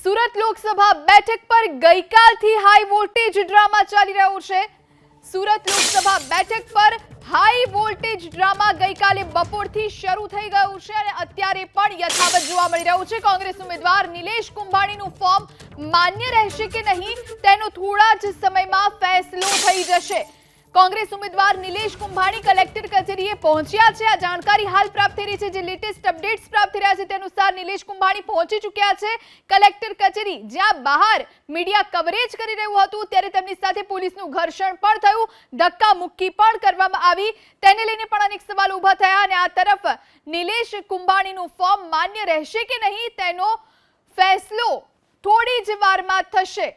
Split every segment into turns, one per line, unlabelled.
સુરત લોકસભા બેઠક પર ગઈકાલથી હાઈ વોલ્ટેજ ડ્રામા ચાલી રહ્યો છે। સુરત લોકસભા બેઠક પર હાઈ વોલ્ટેજ ડ્રામા ગઈકાલે બપોરથી શરૂ થઈ ગયો છે અને અત્યારે પણ યથાવત જોવા મળી રહ્યું છે। કોંગ્રેસ ઉમેદવાર નિલેશ કુંભાણીનું ફોર્મ માન્ય રહેશે કે નહીં તેનો થોડા જ સમયમાં ફેસલો થઈ જશે। कांग्रेस उम्मीदवार निलेश कुंभाणी कलेक्टर कचेरीए पहुंच्या छे। आ जानकारी हाल प्राप्त थई रही छे। जे लेटेस्ट अपडेट्स प्राप्त थई रह्या छे ते अनुसार निलेश कुंभाणी पहुंची चुक्या छे कलेक्टर कचेरी, ज्यां बहार मीडिया कवरेज करी रह्युं हतुं त्यारे तेमनी साथे पोलीसनुं घर्षण पण थयुं, धक्का मुक्की पण करवामां आवी। तेने लईने पण अनेक सवाल उभा थया अने आ तरफ निलेश कुंभाणीनुं फॉर्म मान्य रहेशे के नहीं तेनो फैसलो थोड़ी ज वारमां थशे।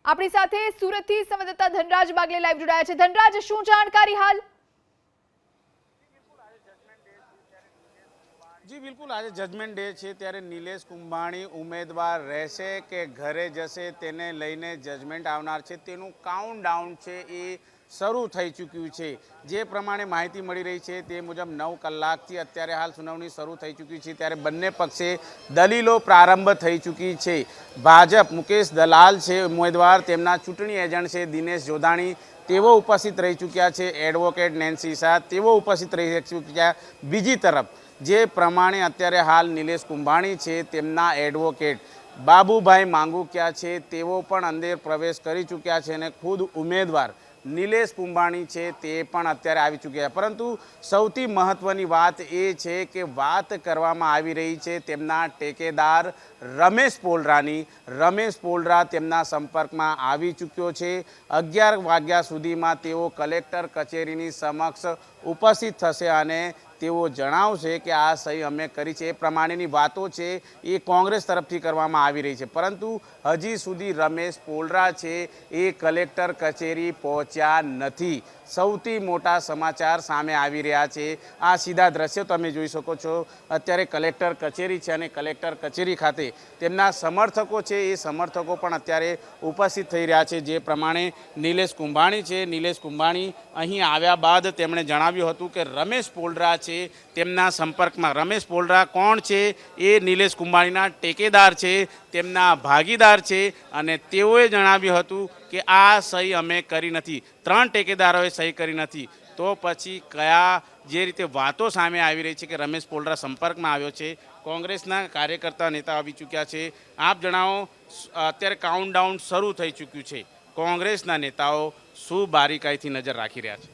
अपनी साथे सूरत थी संवाददाता धनराज बागले लाइव जोड़ाया है। धनराज, शुं जानकारी हाल?
जी बिल्कुल, आज जजमेंट डे है त्यारे निलेश कुंभाणी उम्मीदवार रहेशे के घरे जशे तेने लईने जजमेंट आवनार छे तेनुं काउंटडाउन छे ए शरू थई चूक्युं छे। जे प्रमाणे माहिती मळी रही है ते मुजब 9 कलाकथी अत्यारे हाल सुनावणी शरू थई चूकी छे त्यारे बंने पक्षे दलीलो प्रारंभ थई चूकी छे। भाजप मुकेश दलाल छे उम्मीदवार, तेमना चूंटणी एजंट छे दिनेश जोधाणी तेवो उपस्थित रही चूक्या छे। एडवोकेट नेन्सी शाह तेवो उपस्थित रही चूक्या। बीजी तरफ जे प्रमाणे अत्यारे हाल निलेश कुंभाणी छे तेमना एडवोकेट बाबूभाई मांगुकिया छे तेवो पण अंदर प्रवेश करी चूक्या छे अने खुद उम्मीदवार निलेश कुंभाणी छे ते पण अत्यारे आवी चूक्या। परंतु सौथी महत्वनी बात ए छे के बात करवामां आवी रही छे तेमना टेकेदार रमेश पोलरानी। रमेश पोलरा तेमना संपर्कमां आवी चूक्यो छे। 11 वाग्या सुधीमां तेओ कलेक्टर कचेरीनी समक्ष उपस्थित थशे अने तेओ जणावशे के आ सही अमे करी छे। ए प्रमाणेनी वातो छे ए कांग्रेस तरफथी करवामां आवी रही छे, परंतु हजी सुधी रमेश पोलरा छे ए कलेक्टर कचेरी पहोंच्या नथी। सौथी मोटा समाचार सामे आवी रह्या छे। आ सीधा दृश्य तमे जोई शको छो। अत्यारे कलेक्टर कचेरी छे अने कलेक्टर कचेरी खाते तेमना समर्थको छे ए समर्थको पण अत्यारे उपस्थित थई रह्या छे। जे प्रमाणे निलेश कुंभाणी छे, निलेश कुंभाणी અહીં આવ્યા બાદ તેમણે જણાવ્યું હતું કે રમેશ પોલરા છે તેમના સંપર્કમાં। રમેશ પોલરા કોણ છે? એ નિલેશ કુંભાણીના ટેકેદાર છે, તેમના ભાગીદાર છે અને તેઓએ જણાવ્યું હતું કે આ સહી અમે કરી નથી। 3 ટેકેદારોએ સહી કરી નથી। તો પછી કયા જે રીતે વાતો સામે આવી રહી છે કે રમેશ પોલરા સંપર્કમાં આવ્યો છે, કોંગ્રેસના કાર્યકર્તા નેતા આવી ચૂક્યા છે। આપ જણાવો, અત્યારે કાઉન્ટડાઉન શરૂ થઈ ચૂક્યું છે, કોંગ્રેસના નેતાઓ શું બારીકાઈથી નજર રાખી રહ્યા છે?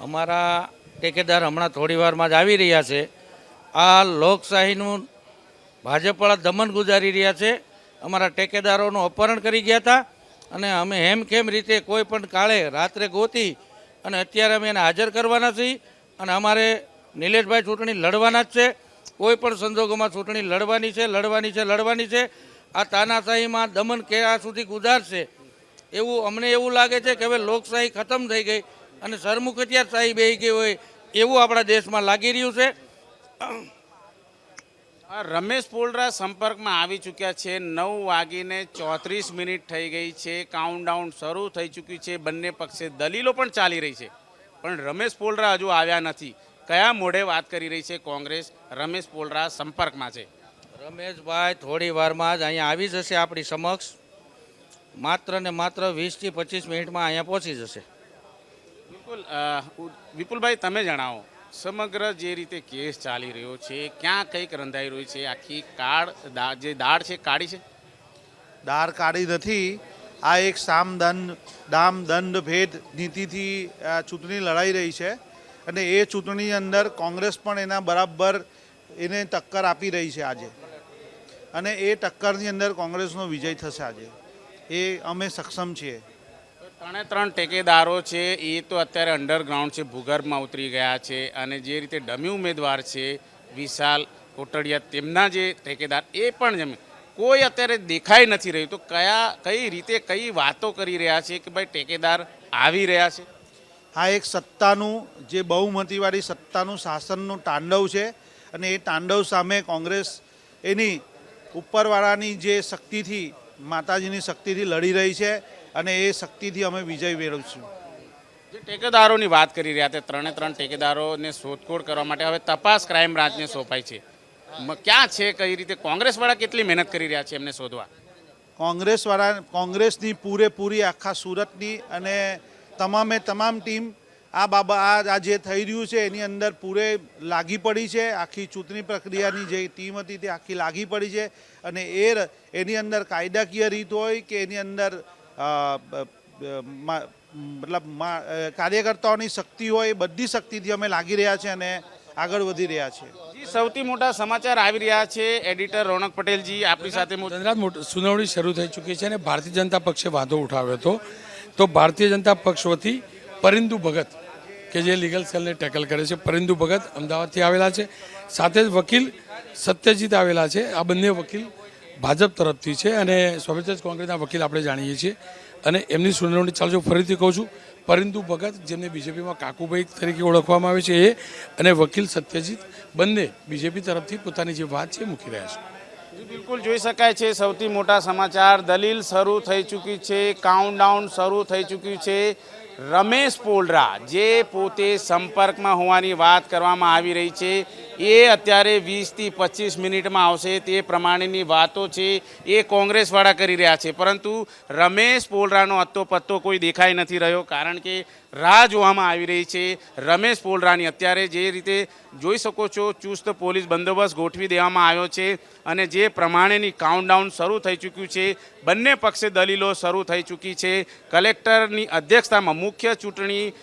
અમારા ટેકેદાર હમણાં થોડી વારમાં જ આવી રહ્યા છે। આ લોકશાહીનું ભાજપવાળા દમન ગુજારી રહ્યા છે। અમારા ટેકેદારોનું અપહરણ કરી ગયા હતા અને અમે હેમખેમ રીતે કોઈ પણ કાળે રાત્રે ગોતી અને અત્યારે અમે એને હાજર કરવાના છીએ અને અમારે નિલેશભાઈ ચૂંટણી લડવાના જ છે। કોઈ પણ સંજોગોમાં ચૂંટણી લડવાની છે। આ તાનાશાહીમાં દમન ક્યાં સુધી ગુજારશે એવું અમને એવું લાગે છે કે હવે લોકશાહી ખતમ થઈ ગઈ અને સરમુખત્યારશાહી બેહી ગઈ હોય એવું આપણા દેશમાં લાગી રહ્યું છે।
રમેશ પોલરા સંપર્કમાં આવી ચૂક્યા છે। 9:34 થઈ ગઈ છે। કાઉન્ટડાઉન શરૂ થઈ ચૂક્યું છે। બંને પક્ષે દલીલો પણ ચાલી રહી છે, પણ રમેશ પોલરા હજુ આવ્યા નથી। કયા મોઢે વાત કરી રહી છે કોંગ્રેસ? રમેશ પોલરા સંપર્કમાં છે।
રમેશભાઈ થોડી વારમાં જ અહીંયા આવી જશે આપણી સમક્ષ। માત્ર ને માત્ર 20 થી 25 મિનિટમાં અહીંયા પહોંચી જશે।
બિલકુલ, વિપુલભાઈ તમે જણાવો, સમગ્ર જે રીતે કેસ ચાલી રહ્યો છે ક્યાં કંઈક રંધાઈ રહ્યું છે? આખી જે દાળ છે કાળી છે?
દાળ કાળી નથી। આ એક દામ દંડ ભેદ નીતિથી ચૂંટણી લડાઈ રહી છે અને એ ચૂંટણી અંદર કોંગ્રેસ પણ એના બરાબર એને ટક્કર આપી રહી છે આજે, અને એ ટક્કરની અંદર કોંગ્રેસનો વિજય થશે આજે। એ અમે સક્ષમ છીએ।
3 ટેકેદારો છે એ તો અત્યારે અંડરગ્રાઉન્ડ છે, ભૂગર્ભમાં ઉતરી ગયા છે અને જે રીતે ડમી ઉમેદવાર છે વિશાલ કોટડિયા તેમના જે ઠેકેદાર એ પણ જમે કોઈ અત્યારે દેખાઈ નથી રહ્યું। તો કઈ રીતે કઈ વાતો કરી રહ્યા છે કે ભાઈ ટેકેદાર આવી રહ્યા છે?
આ એક સત્તાનું જે બહુમતીવાળી સત્તાનું શાસનનું તાંડવ છે અને એ તાંડવ સામે કોંગ્રેસ એની ઉપરવાળાની જે શક્તિથી, માતાજીની શક્તિથી લડી રહી છે અને એ શક્તિથી અમે વિજય મેળવીશું।
જે ટેકેદારોની વાત કરી રહ્યા હતા, 3 ટેકેદારોને શોધખોળ કરવા માટે હવે તપાસ ક્રાઇમ બ્રાન્ચને સોંપાઈ છે। ક્યાં છે, કઈ રીતે કોંગ્રેસવાળા કેટલી મહેનત કરી રહ્યા છે એમને શોધવા?
કોંગ્રેસની પૂરેપૂરી આખા સુરતની અને તમામ ટીમ આ જે થઈ રહ્યું છે એની અંદર પૂરે લાગી પડી છે. આખી ચૂંટણી પ્રક્રિયાની જે ટીમ હતી તે આખી લાગી પડી છે અને એની અંદર કાયદાકીય રીત હોય કે એની અંદર કાર્યકર્તાઓની શક્તિ હોય, બધી શક્તિથી અમે લાગી રહ્યા છે અને આગળ વધી રહ્યા છે.
સૌથી મોટા સમાચાર આવી રહ્યા છે. એડિટર રોનક પટેલજી આપણી સાથે
સુનાવણી શરૂ થઈ ચૂકી છે અને ભારતીય જનતા પક્ષે વાંધો ઉઠાવ્યો હતો. તો ભારતીય જનતા પક્ષ વતી પરિંદુ ભગત કે જે લીગલ સેલને ટેકલ કરે છે, પરિંદુ ભગત અમદાવાદથી આવેલા છે, સાથે જ વકીલ સત્યજીત આવેલા છે. આ બંને વકીલ ભાજપ તરફથી છે અને સ્વામિત્વ કોંગ્રેસના વકીલ આપણે જાણીએ છીએ અને એમની સુનાવણી ચાલુ. ફરીથી કહું છું, પરિંદુ ભગત જેમને બીજેપીમાં કાકુભાઈ તરીકે ઓળખવામાં આવે છે એ અને વકીલ સત્યજીત બંને બીજેપી તરફથી પોતાની જે વાત છે મૂકી રહ્યા છે.
બિલકુલ જોઈ શકાય છે. સૌથી મોટા સમાચાર, દલીલ શરૂ થઈ ચૂકી છે, કાઉન્ટડાઉન શરૂ થઈ ચૂક્યું છે. રમેશ પોલરા જે પોતે સંપર્કમાં હોવાની વાત કરવામાં આવી રહી છે એ અત્યારે 20થી 25 મિનિટમાં આવશે તે પ્રમાણેની વાતો છે એ કોંગ્રેસવાળા કરી રહ્યા છે. પરંતુ રમેશ પોલરાનો અત્તો પત્તો કોઈ દેખાઈ નથી રહ્યો, કારણ કે રાહ જોવામાં આવી રહી છે રમેશ પોલરાની. અત્યારે જે રીતે જોઈ શકો છો, ચુસ્ત પોલીસ બંદોબસ્ત ગોઠવી દેવામાં આવ્યો છે અને જે પ્રમાણેની કાઉન્ટડાઉન શરૂ થઈ ચૂક્યું છે. બંને પક્ષે દલીલો શરૂ થઈ ચૂકી છે. કલેક્ટરની અધ્યક્ષતામાં મુખ્ય ચૂંટણી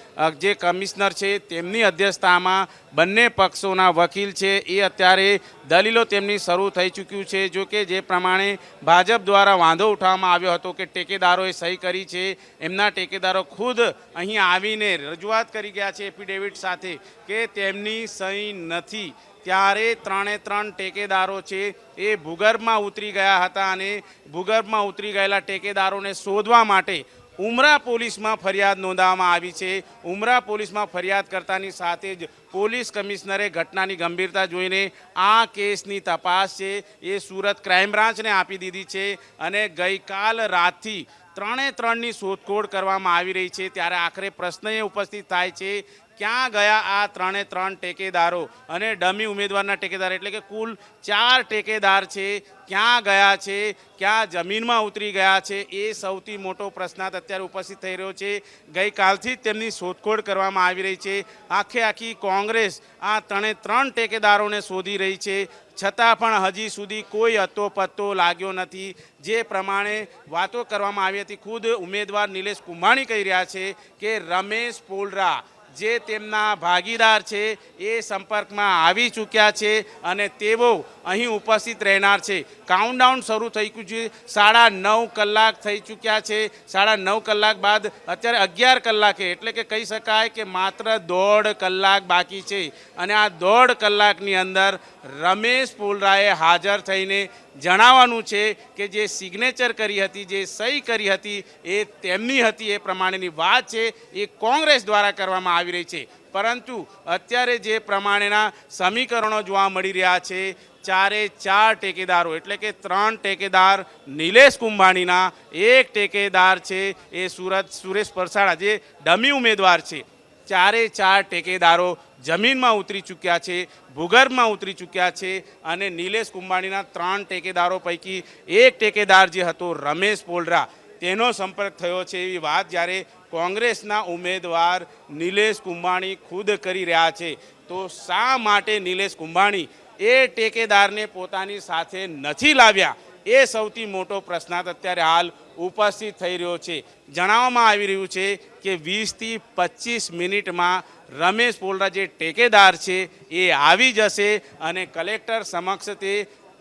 જે કમિશનર છે તેમની અધ્યક્ષતામાં બંને પક્ષોના વકીલ છે એ અત્યારે દલીલો તેમની શરૂ થઈ ચૂક્યું છે. જો કે જે પ્રમાણે ભાજપ દ્વારા વાંધો ઉઠાવવામાં આવ્યો હતો કે ટેકેદારોએ સહી કરી છે, એમના ટેકેદારો ખુદ અહીં આવીને રજૂઆત કરી ગયા છે એફિડેવિટ સાથે કે તેમની સહી નથી, ત્યારે 3 ટેકેદારો છે એ ભૂગર્ભમાં ઉતરી ગયા હતા અને ભૂગર્ભમાં ઉતરી ગયેલા ટેકેદારોને શોધવા માટે ઉમરા પોલીસમાં ફરિયાદ નોંધાવવામાં આવી છે. ઉમરા પોલીસમાં ફરિયાદ કરતાની સાથે જ પોલીસ કમિશનરે ઘટનાની ગંભીરતા જોઈને આ કેસની તપાસ છે એ સુરત ક્રાઇમ બ્રાન્ચને આપી દીધી છે અને ગઈકાલ રાતથી 3ની શોધખોળ કરવામાં આવી રહી છે. ત્યારે આખરે પ્રશ્ન એ ઉપસ્થિત થાય છે, ક્યાં ગયા આ 3 ટેકેદારો અને ડમી ઉમેદવારના ટેકેદાર, એટલે કે કુલ 4 ટેકેદાર છે, ક્યાં ગયા છે, ક્યાં જમીનમાં ઉતરી ગયા છે, એ સૌથી મોટો પ્રશ્નાર્થ અત્યારે ઉપસ્થિત થઈ રહ્યો છે. ગઈકાલથી જ તેમની શોધખોળ કરવામાં આવી રહી છે. આખી કોંગ્રેસ આ 3 ટેકેદારોને શોધી રહી છે, છતાં પણ હજી સુધી કોઈ અત્તો પત્તો લાગ્યો નથી. જે પ્રમાણે વાતો કરવામાં આવી હતી, ખુદ ઉમેદવાર નિલેશ કુંભાણી કહી રહ્યા છે કે રમેશ પોલરા જે તેમના ભાગીદાર છે એ સંપર્કમાં આવી ચૂક્યા છે અને તેઓ અહીં ઉપસ્થિત રહેનાર છે. કાઉન્ટડાઉન શરૂ થઈ ગયું છે. 9.5 કલાક થઈ ચૂક્યા છે. 9.5 કલાક બાદ અત્યારે 11 કલાકે, એટલે કે કહી શકાય કે માત્ર 1.5 કલાક બાકી છે અને આ 1.5 કલાકની અંદર રમેશ પોલરાએ હાજર થઈને જણાવવાનું છે કે જે સિગ્નેચર કરી હતી, જે સહી કરી હતી એ તેમની હતી, એ પ્રમાણેની વાત છે એ કોંગ્રેસ દ્વારા કરવામાં આવી રહી છે. પરંતુ અત્યારે જે પ્રમાણેના સમીકરણો જોવા મળી રહ્યા છે, 4 ટેકેદારો એટલે કે 3 ટેકેદાર નિલેશ કુંભાણીના, 1 ટેકેદાર છે એ સુરેશ પરસાડા જે ડમી ઉમેદવાર છે. 4 ટેકેદારો જમીનમાં ઉતરી ચૂક્યા છે, ભૂગર્ભમાં ઉતરી ચૂક્યા છે અને નિલેશ કુંભાણીના 3 ટેકેદારો પૈકી 1 ટેકેદાર જે હતો રમેશ પોલરા, તેનો સંપર્ક થયો છે એવી વાત જ્યારે કોંગ્રેસના ઉમેદવાર નિલેશ કુંભાણી ખુદ કરી રહ્યા છે. તો શા માટે નિલેશ કુંભાણી એ ટેકેદારને પોતાની સાથે નથી લાવ્યા, એ સૌથી મોટો પ્રશ્નાર્થ અત્યારે હાલ ઉપસ્થિત થઈ રહ્યો છે. જણાવવામાં આવી રહ્યું છે કે 20થી 25 મિનિટમાં રમેશ પોલરા જે ટેકેદાર છે એ આવી જશે અને કલેક્ટર સમક્ષ તે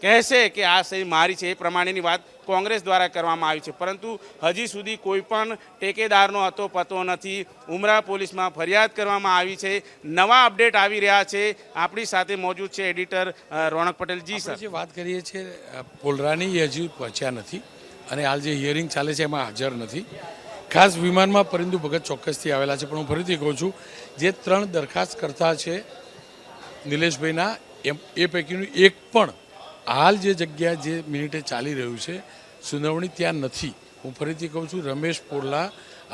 કહેશે કે આ સહી મારી છે, એ પ્રમાણેની વાત કોંગ્રેસ દ્વારા કરવામાં આવી છે. પરંતુ હજી સુધી કોઈ પણ ટેકેદારનો હતો પતો નથી. ઉમરા પોલીસમાં ફરિયાદ કરવામાં આવી છે. નવા અપડેટ આવી રહ્યા છે. આપણી સાથે મોજૂદ છે એડિટર રોનક પટેલ. જી સર,
જે વાત કરીએ છીએ પોલરાની એ હજી પહોંચ્યા નથી અને હાલ જે હિયરિંગ ચાલે છે એમાં હાજર નથી. ખાસ વિમાનમાં પરિંદુ ભગત ચોક્કસથી આવેલા છે, પણ હું ફરીથી કહું છું, જે 3 દરખાસ્ત કરતા છે નિલેશભાઈના એ પૈકીનું એક પણ હાલ જે જગ્યા જે મિનિટે ચાલી રહ્યું છે સુનાવણી ત્યાં નથી. હું ફરીથી કહું છું, રમેશ પોલરા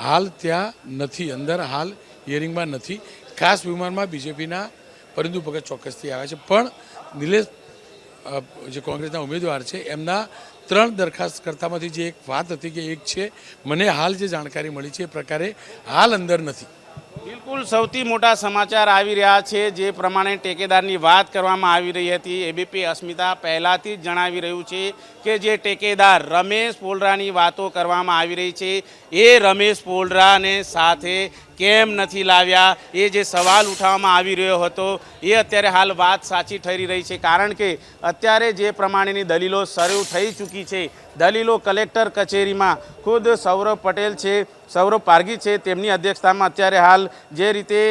હાલ ત્યાં નથી, અંદર હાલ હિયરિંગમાં નથી. ખાસ વિમાનમાં બીજેપીના પરિંદુ ભગત ચોક્કસથી આવ્યા છે, પણ નિલેશ જે કોંગ્રેસના ઉમેદવાર છે એમના 3 દરખાસ્તકર્તામાંથી જે એક વાત હતી કે એક છે, મને હાલ જે જાણકારી મળી છે એ પ્રકારે હાલ અંદર નથી.
બિલકુલ સૌથી મોટા સમાચાર આવી રહ્યા છે. જે પ્રમાણે ટેકેદારની વાત કરવામાં આવી રહી હતી, એબીપી અસ્મિતા પહેલાંથી જ જણાવી રહ્યું છે કે જે ટેકેદાર રમેશ પોલરાની વાતો કરવામાં આવી રહી છે એ રમેશ પોલરાને સાથે કેમ નથી લાવ્યા, એ જે સવાલ ઉઠાવવામાં આવી રહ્યો હતો એ અત્યારે હાલ વાત સાચી ઠરી રહી છે. કારણ કે અત્યારે જે પ્રમાણેની દલીલો શરૂ થઈ ચૂકી છે, દલીલો કલેક્ટર કચેરીમાં ખુદ સૌરભ પટેલ છે, સૌરભ પારગી છે, તેમની અધ્યક્ષતામાં અત્યારે હાલ જે રીતે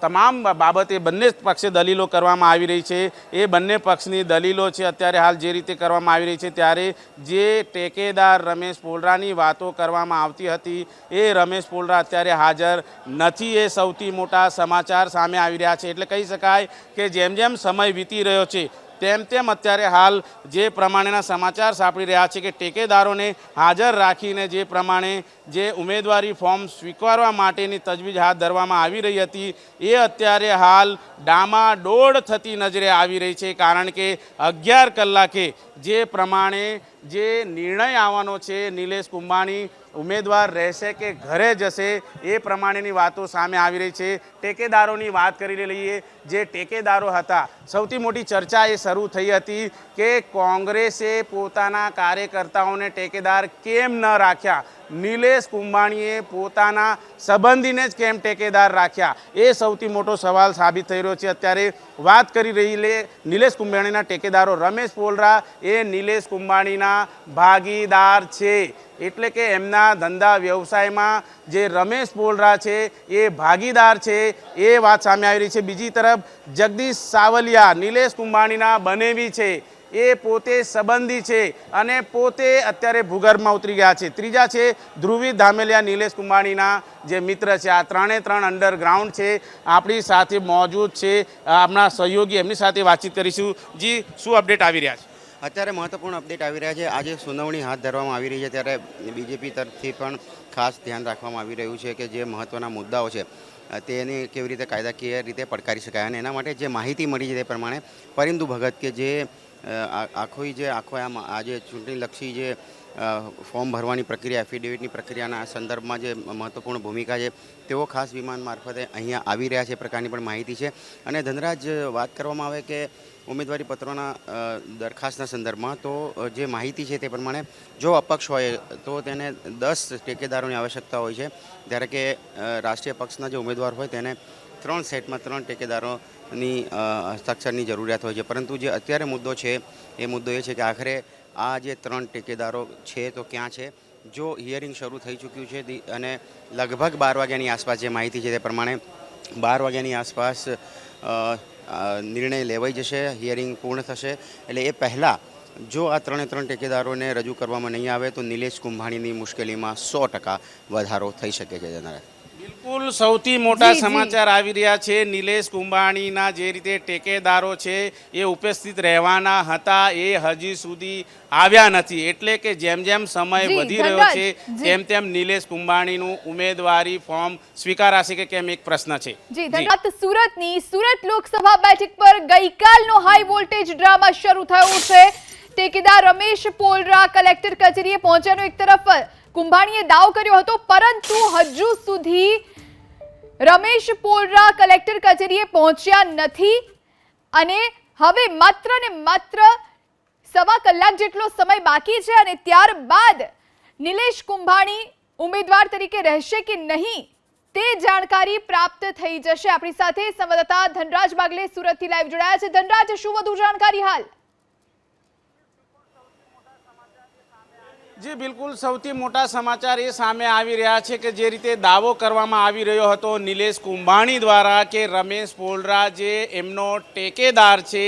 તમામ બાબતે બંને પક્ષે દલીલો કરવામાં આવી રહી છે, એ બંને પક્ષની દલીલો છે અત્યારે હાલ જે રીતે કરવામાં આવી રહી છે, ત્યારે જે ટેકેદાર રમેશ પોલરાની વાતો કરવામાં આવતી હતી એ રમેશ પોલરા અત્યારે હાજર નથી, એ સૌથી મોટા સમાચાર સામે આવી રહ્યા છે. એટલે કહી શકાય કે જેમ જેમ સમય વીતી રહ્યો છે તેમ તેમ અત્યારે હાલ જે પ્રમાણેના સમાચાર સાંપડી રહ્યા છે કે ટેકેદારોને હાજર રાખીને જે પ્રમાણે જે ઉમેદવારી ફોર્મ સ્વીકારવા માટેની તજવીજ હાથ ધરવામાં આવી રહી હતી એ અત્યારે હાલ ડામાડોળ થતી નજરે આવી રહી છે. કારણ કે 11 કલાકે જે પ્રમાણે જે નિર્ણય આવવાનો છે, નિલેશ કુંભાણી ઉમેદવાર રહેશે કે ઘરે જશે એ પ્રમાણેની વાતો સામે આવી રહી છે. ટેકેદારોની વાત કરી લઈએ. જે ટેકેદારો હતા, સૌથી મોટી ચર્ચા એ શરૂ થઈ હતી કે કોંગ્રેસે પોતાના કાર્યકર્તાઓને ટેકેદાર કેમ ન રાખ્યા, નિલેશ કુંભાણીએ પોતાના સંબંધીને જ કેમ ટેકેદાર રાખ્યા, એ સૌથી મોટો સવાલ સાબિત થઈ રહ્યો છે. અત્યારે વાત કરી રહી નિલેશ કુંભાણીના ટેકેદારો, રમેશ પોલરા એ નિલેશ કુંભાણીના ભાગીદાર છે, એટલે કે એમના ધંધા વ્યવસાયમાં જે રમેશ પોલરા છે એ ભાગીદાર છે, એ વાત સામે આવી રહી છે. બીજી તરફ જગદીશ સાવલિયા નિલેશ કુંભાણીના બનેવી છે, એ પોતે સંબંધી છે અને પોતે અત્યારે ભૂગર્ભમાં ઉતરી ગયા છે. ત્રીજા છે ધ્રુવી ધામેલિયા નિલેશ કુંભાણીના જે મિત્ર છે. આ 3 અંડરગ્રાઉન્ડ છે. આપણી સાથે મોજૂદ છે આપણા સહયોગી, એમની સાથે વાતચીત કરીશું. જી, શું અપડેટ આવી રહ્યા છે?
અત્યારે મહત્વપૂર્ણ અપડેટ આવી રહ્યા છે. આજે સુનાવણી હાથ ધરવામાં આવી રહી છે, ત્યારે બીજેપી તરફથી પણ ખાસ ધ્યાન રાખવામાં આવી રહ્યું છે કે જે મહત્ત્વના મુદ્દાઓ છે તેને કેવી રીતે કાયદાકીય રીતે પડકારી શકાય, અને એના માટે જે માહિતી મળી છે તે પ્રમાણે પરિંદુ ભગત કે જે આખો આજે ચૂંટણીલક્ષી જે ફોર્મ ભરવાની પ્રક્રિયા, એફિડેવિટની પ્રક્રિયાના સંદર્ભમાં જે મહત્ત્વપૂર્ણ ભૂમિકા છે તેઓ ખાસ વિમાન મારફતે અહીંયા આવી રહ્યા છે એ પ્રકારની પણ માહિતી છે. અને ધનરાજ, વાત કરવામાં આવે કે ઉમેદવારી પત્રોના દરખાસ્તના સંદર્ભમાં તો જે માહિતી છે તે પ્રમાણે જો અપક્ષ હોય તો તેને 10 ટેકેદારોની આવશ્યકતા હોય છે, જ્યારે કે રાષ્ટ્રીય પક્ષના જે ઉમેદવાર હોય તેને 3 સેટમાં 3 ટેકેદારોની હસ્તાક્ષરની જરૂરિયાત હોય છે. પરંતુ જે અત્યારે મુદ્દો છે એ મુદ્દો એ છે કે આખરે આ જે 3 ટેકેદારો છે તો ક્યાં છે. જો હિયરિંગ શરૂ થઈ ચૂક્યું છે અને લગભગ 12 વાગ્યાની આસપાસ જે માહિતી છે તે પ્રમાણે 12 વાગ્યાની આસપાસ નિર્ણય લેવાઈ જશે, હિયરિંગ પૂર્ણ થશે. એટલે એ પહેલાં જો આ 3 ટેકેદારોને રજૂ કરવામાં નહીં આવે તો નિલેશ કુંભાણીની મુશ્કેલીમાં 100% વધારો થઈ શકે છે. જનારા
બિલકુલ સૌથી મોટા સમાચાર આવી રહ્યા છે. નિલેશ કુંભાણીના જે રીતે ટેકેદારો છે એ ઉપસ્થિત રહેવાના હતા, એ હજી સુધી આવ્યા નથી. એટલે કે જેમ જેમ સમય વધી રહ્યો છે તેમ તેમ નિલેશ કુંભાણીનું ઉમેદવારી ફોર્મ સ્વીકારાશે કે કેમ, એક પ્રશ્ન છે.
જી ધન્યવાદ. સુરતની સુરત લોકસભા બેઠક પર ગઈકાલનો હાઈ વોલ્ટેજ ડ્રામા શરૂ થયો છે. ટેકેદાર રમેશ પોલરા કલેક્ટર કચેરીએ પહોંચ્યાનો એક તરફ કુંભાણીએ દાવો કર્યો હતો, પરંતુ હજુ સુધી રમેશ પોલરા કલેક્ટર કચેરીએ પહોંચ્યા નથી અને હવે માત્ર ને માત્ર 1.25 કલાક જેટલો સમય બાકી છે અને ત્યારબાદ નિલેશ કુંભાણી ઉમેદવાર તરીકે રહેશે કે નહીં તે જાણકારી પ્રાપ્ત થઈ જશે. આપણી સાથે સંવાદદાતા ધનરાજ બાગલે સુરતથી લાઈવ જોડાયા છે. ધનરાજ, શું વધુ જાણકારી હાલ?
જી બિલકુલ, સૌથી મોટા સમાચાર એ સામે આવી રહ્યા છે કે જે રીતે દાવો કરવામાં આવી રહ્યો હતો નિલેશ કુંભાણી દ્વારા કે રમેશ પોલરા જે એમનો ટેકેદાર છે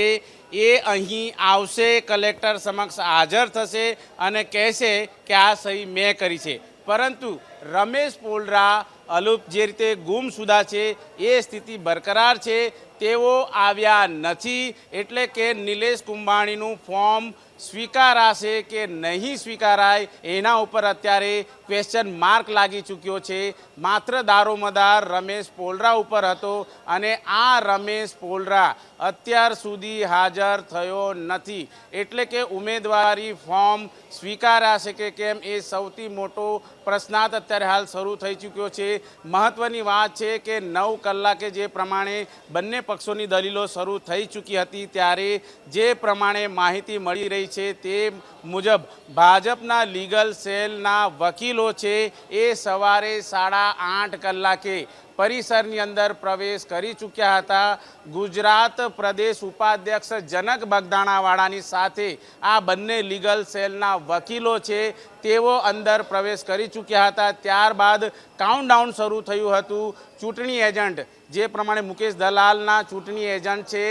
એ અહીં આવશે, કલેક્ટર સમક્ષ હાજર થશે અને કહેશે કે આ સહી મેં કરી છે. પરંતુ રમેશ પોલરા અલુપ જે રીતે ગુમસુદા છે એ સ્થિતિ બરકરાર છે, તેઓ આવ્યા નથી. એટલે કે નિલેશ કુંભાણીનું ફોર્મ સ્વીકારાશે કે નહીં સ્વીકારાય એના ઉપર અત્યારે ક્વેશ્ચન માર્ક લાગી ચૂક્યો છે. માત્ર દારોમદાર રમેશ પોલરા ઉપર હતો અને આ રમેશ પોલરા અત્યાર સુધી હાજર થયો નથી. એટલે કે ઉમેદવારી ફોર્મ સ્વીકારાશે કે કેમ એ સૌથી મોટો પ્રશ્નાર્થ અત્યારે હાલ શરૂ થઈ ચૂક્યો છે. મહત્વની વાત છે કે 9 કલાકે જે પ્રમાણે બંને પક્ષોની દલીલો શરૂ થઈ ચૂકી હતી ત્યારે જે પ્રમાણે માહિતી મળી રહી છે તે મુજબ ભાજપના લીગલ સેલના વકીલો છે એ સવારે 8:30 કલાકે પરિસરની અંદર પ્રવેશ કરી ચૂક્યા હતા. ગુજરાત પ્રદેશ ઉપાધ્યક્ષ જનક બગદાણાવાળાની સાથે આ બંને લીગલ સેલના વકીલો છે તેઓ અંદર પ્રવેશ કરી ચૂક્યા હતા. ત્યારબાદ કાઉન્ટડાઉન શરૂ થયું હતું. ચૂંટણી એજન્ટ જે પ્રમાણે મુકેશ દલાલના ચૂંટણી એજન્ટ છે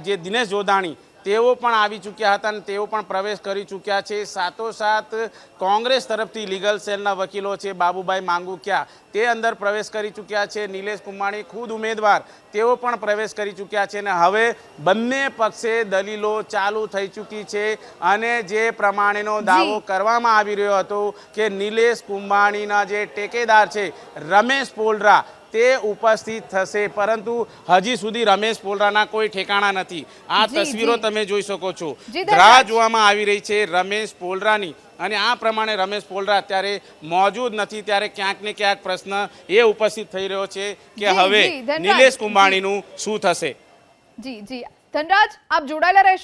જે દિનેશ જોધાણી તેઓ પણ આવી ચૂક્યા હતા અને તેઓ પણ પ્રવેશ કરી ચૂક્યા છે. સાથોસાથ કોંગ્રેસ તરફથી લીગલ સેલના વકીલો છે બાબુભાઈ માંગુકિયા તે અંદર પ્રવેશ કરી ચૂક્યા છે. નિલેશ કુંભાણી ખુદ ઉમેદવાર તેઓ પણ પ્રવેશ કરી ચૂક્યા છે અને હવે બંને પક્ષે દલીલો ચાલુ થઈ ચૂકી છે અને જે પ્રમાણેનો દાવો કરવામાં આવી રહ્યો હતો કે નિલેશ કુંભાણીના જે ટેકેદાર છે રમેશ પોલરા તે ઉપસ્થિત થશે, પરંતુ હજી સુધી રમેશ પોલરાના કોઈ ઠેકાણા નથી. આ તસવીરો તમે જોઈ શકો છો. રાહ જોવામાં આવી રહી છે રમેશ પોલરાની અને આ પ્રમાણે રમેશ પોલરા અત્યારે મોજૂદ નથી ત્યારે ક્યાંક ને ક્યાંક પ્રશ્ન એ ઉપસ્થિત થઈ રહ્યો છે કે હવે નિલેશ કુંભાણીનું શું થશે.
જી ધનરાજ, આપ જોડાયેલા રહેશો.